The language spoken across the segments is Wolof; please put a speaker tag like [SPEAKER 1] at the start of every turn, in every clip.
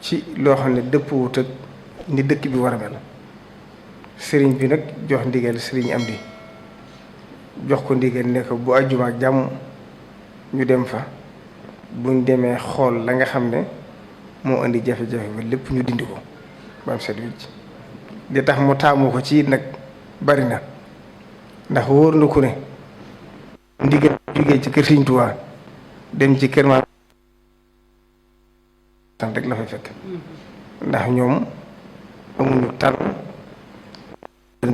[SPEAKER 1] ci loo xam ne dëppwut ak ni dëkk bi war a mel sëriñ bi nag jox ndigal sëriñ Amdi jox ko ndigal ne ko bu àjjuma ak jàmm ñu dem fa buñ demee xool la nga xam ne moo indi jafe-jafe ba lépp ñu dindi ko ba am set wicc li tax mu taamu ko ci nag bari na ndax wóor na ku ne ndigal jógee ci kër Sëriñ Tuubaa dem ci kër maam tan rek la fay fekk ndax ñoom amuñu tànn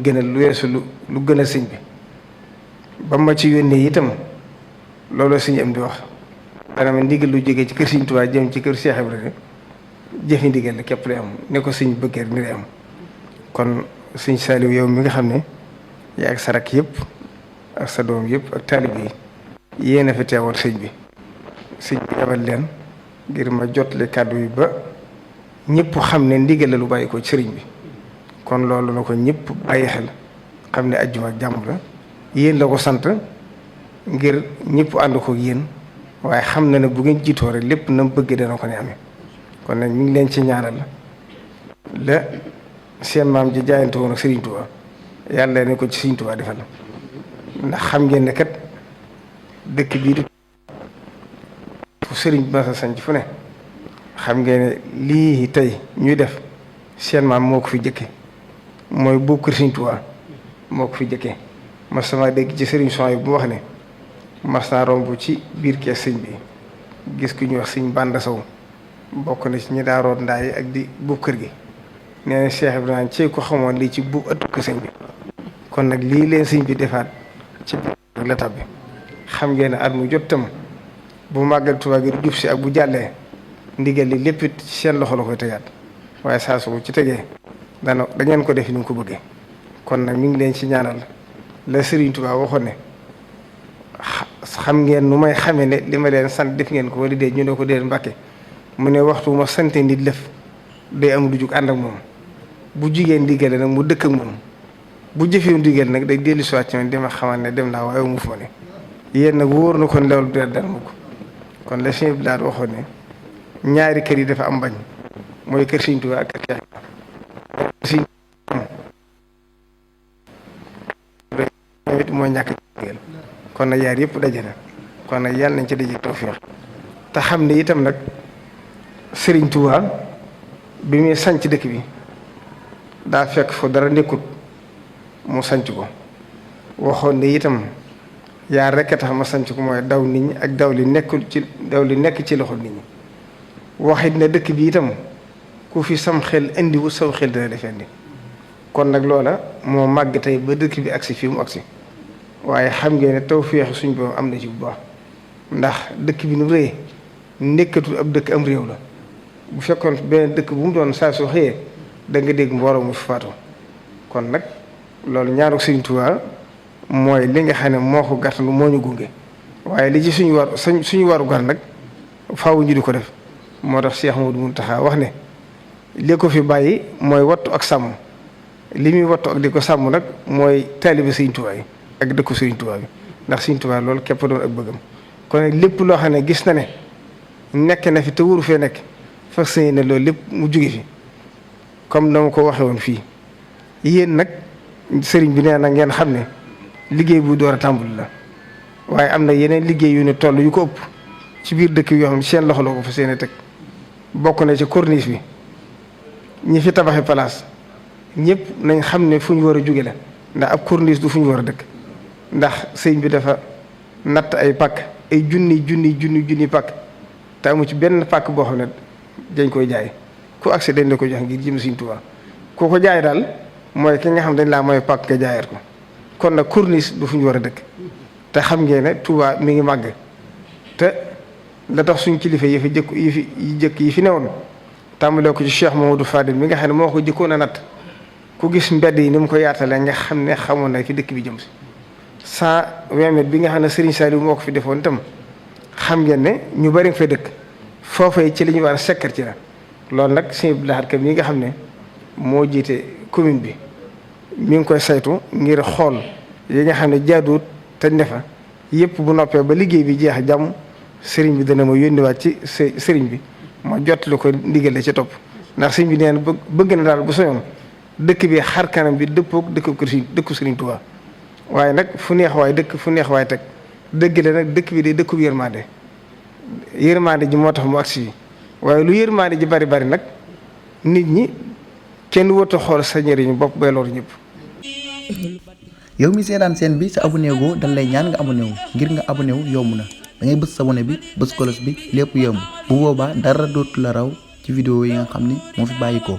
[SPEAKER 1] gën a lu weesu lu gën a sëñ bi ba ma ci yónnee itam loolu sëñ am di wax dana ma ndigal lu jógee ci kër Sëriñ Tuubaa jëm ci kër Cheikh Ibrahima jëfi ndigal la képp lay am ne ko sëñ bëggee ni lay am kon sëñ Saliou yow mi nga xam ne yaa ak sa rak yëpp ak sa doom yëpp ak taalibe yi yéen a fi teewal sëñ bi yabal leen ngir ma jotle kàddu yi ba ñëpp xam ne ndigal la lu bàyyi ko sëriñ bi kon loolu na ko ñëpp bàyyi xel xam ne ajjuma ak jàmm la yéen la ko sant ngir ñëpp ànd ko yéen waaye xam na ne bu ngeen jiitoo rek lépp na mu bëgg dana ko ne amee kon nag mi ngi leen ci ñaanal la seen maam ji jaayante woon ak Sëriñ Tuubaa yàlla ne ko ci Sëriñ Tuubaa defal ndax xam ngeen ne kat dëkk bii di fu sëriñ bi masa sanc fu ne xam ngeen ne lii tey ñuy def seen maam moo ko fi jëkke mooy boobu kër Sëriñ Tuubaa moo ko fi jëkke mas sama dégg ci sëriñ son yi bu wax ne mas naa romb ci biir kees sëñ bi gis ku ñuy wax sëñ Bànda Sow bokk na ci ñi daa root ndaa yi ak di buub kër gi nee na Cheikh Ibrahima ci ko xamoon lii ci buub ëttu ko sëñ bi kon nag lii leen sëñ bi defaat ci biir la tabbi xam ngeen ne at mu jot tam bu màggal Tuubaa gi jub si ak bu jàllee ndigal li lépp ci seen loxo la koy tegaat waaye saa su ci tegee dangeen ko def ni mu ko bëggee kon nag mi ngi leen ci ñaanal la Sëriñ Tuubaa waxoon ne xam ngeen nu may xamee ne li ma leen sant def ngeen ko wala dee ñu ne ko dee Mbàkke mu ne waxtu ma sante nit lëf day am lu jug ànd ak moom bu jigéen ndiggale nag mu dëkk ak moom bu jëfee ndigal nag day dellu soit ci man dama xamal ne dem naa waaye mu fa ne yéen nag wóor na kon loolu du dal ma ko kon la sëñ bi daal waxoon ne ñaari kër yi dafa am bañ mooy kër Sëriñ Tuubaa ak kër Cheikh Sëriñ mooy ñàkk ndigal kon nag yaar yëpp daje na kon nag yàlla nañ ci daje tawfeex te xam ne itam nag Sëriñ Tuubaa bi muy sanc dëkk bi daa fekk fu dara nekkut mu sanc ko waxoon ne itam yaar rekk a tax ma sanc ko mooy daw nit ñi ak daw li nekk ci loxo nit ñi waxit ne dëkk bi itam ku fi sam xel indiwu saw xel dana def indi kon nag loola moo màgg tey ba dëkk bi agsi fii mu agsi waaye xam ngeen ne tawfeex suñ borom am na ci bu baax ndax dëkk bi nu rëy nekkatul ab dëkk am réew la bu fekkoon beneen dëkk bu mu doon saa soo xëyee da nga dégg mbooloo mu fi faatu kon nag loolu ñaaru Sëriñ Tuubaa mooy li nga xam ne moo ko gàttalu moo ñu gunge waaye li ci suñu waru gar nag faaw ñu di ko def moo tax Cheikh Modou Mountakha wax ne li ko fi bàyyi mooy wattu ak sàmm li muy wattu ak di ko sàmm nag mooy taalibe Sëriñ Tuubaa yi ak dëkku Sëriñ Tuubaa bi ndax Sëriñ Tuubaa loolu képp doon ak bëggam kon nag lépp loo xam ne gis na ne nekk na fi te wóoru fee nekk fas yéene loolu lépp mu jóge fi comme dama ko waxee woon fii yéen nag sëriñ bi nee na ngeen xam ne liggéey bu door a tàmbali la waaye am na yeneen liggéey yu ne toll yu ko ëpp ci biir dëkk yoo xam ne seen loxo la ko fas yéene teg bokk na ci corniche bi ñi fi tabaxi place ñëpp nañ xam ne fu ñu war a jóge la ndax ab corniche du fu ñu war a dëkk ndax sëñ bi dafa natt ay pàkk ay junni pàkk te amu ci benn pàkk boo xam ne dañ koy jaay ku accès dañ la ko jox ngir jëm Sëriñ Tuubaa ku ko jaay daal mooy ki nga xam dañ laa mooy pàkk nga jaayaat ko kon nag corniche du fu ñu war a dëkk te xam ngeen ne Tuubaa mi ngi màgg te la tax suñ kilifa yi fi jëkk yi fi newoon tàmbalee ko ci Cheikh Mamadou Fadil mi nga xam ne moo ko jëkkoon a natt ku gis mbedd yi ni mu ko yaatalee nga xam ne xamoon na fi dëkk bi jëm si 120 mètres bi nga xam ne Serigne Saliou moo ko fi defoon itam xam ngeen ne ñu bari nga fay dëkk foofee ci li ñu war a sekkar ci la loolu nag sëñ Abdou Lahad Ka mi nga xam ne moo jiite commune bi mi ngi koy saytu ngir xool yi nga xam ne jaaduwut te ne fa yëpp bu noppee ba liggéey bi jeex jàmm sëriñ bi dana ma yónniwaat ci sëriñ bi ma jottali ko ndigal ci topp ndax sëñ bi neen bëgg na daal bu soñoon dëkk bi xar kanam bi dëppook dëkku Sëriñ Tuubaa waaye nag fu neex waay dëkk fu neex waay teg dëgg la nag dëkk bi day dëkkub yërmande ji moo tax mu agsi waaye lu yërmande ji bari nag nit ñi kenn wëtu xool sa njëriñu bopp bay loolu ñëpp.
[SPEAKER 2] yow mi seetaan seen bi sa abonné goo dañ lay ñaan nga abonné wu ngir nga abonné wu yomb na da ngay bës sa abonné bi bës kolos bi lépp yomb bu boobaa dara dootu la raw ci vidéo yi nga xam ni moo fi bàyyi ko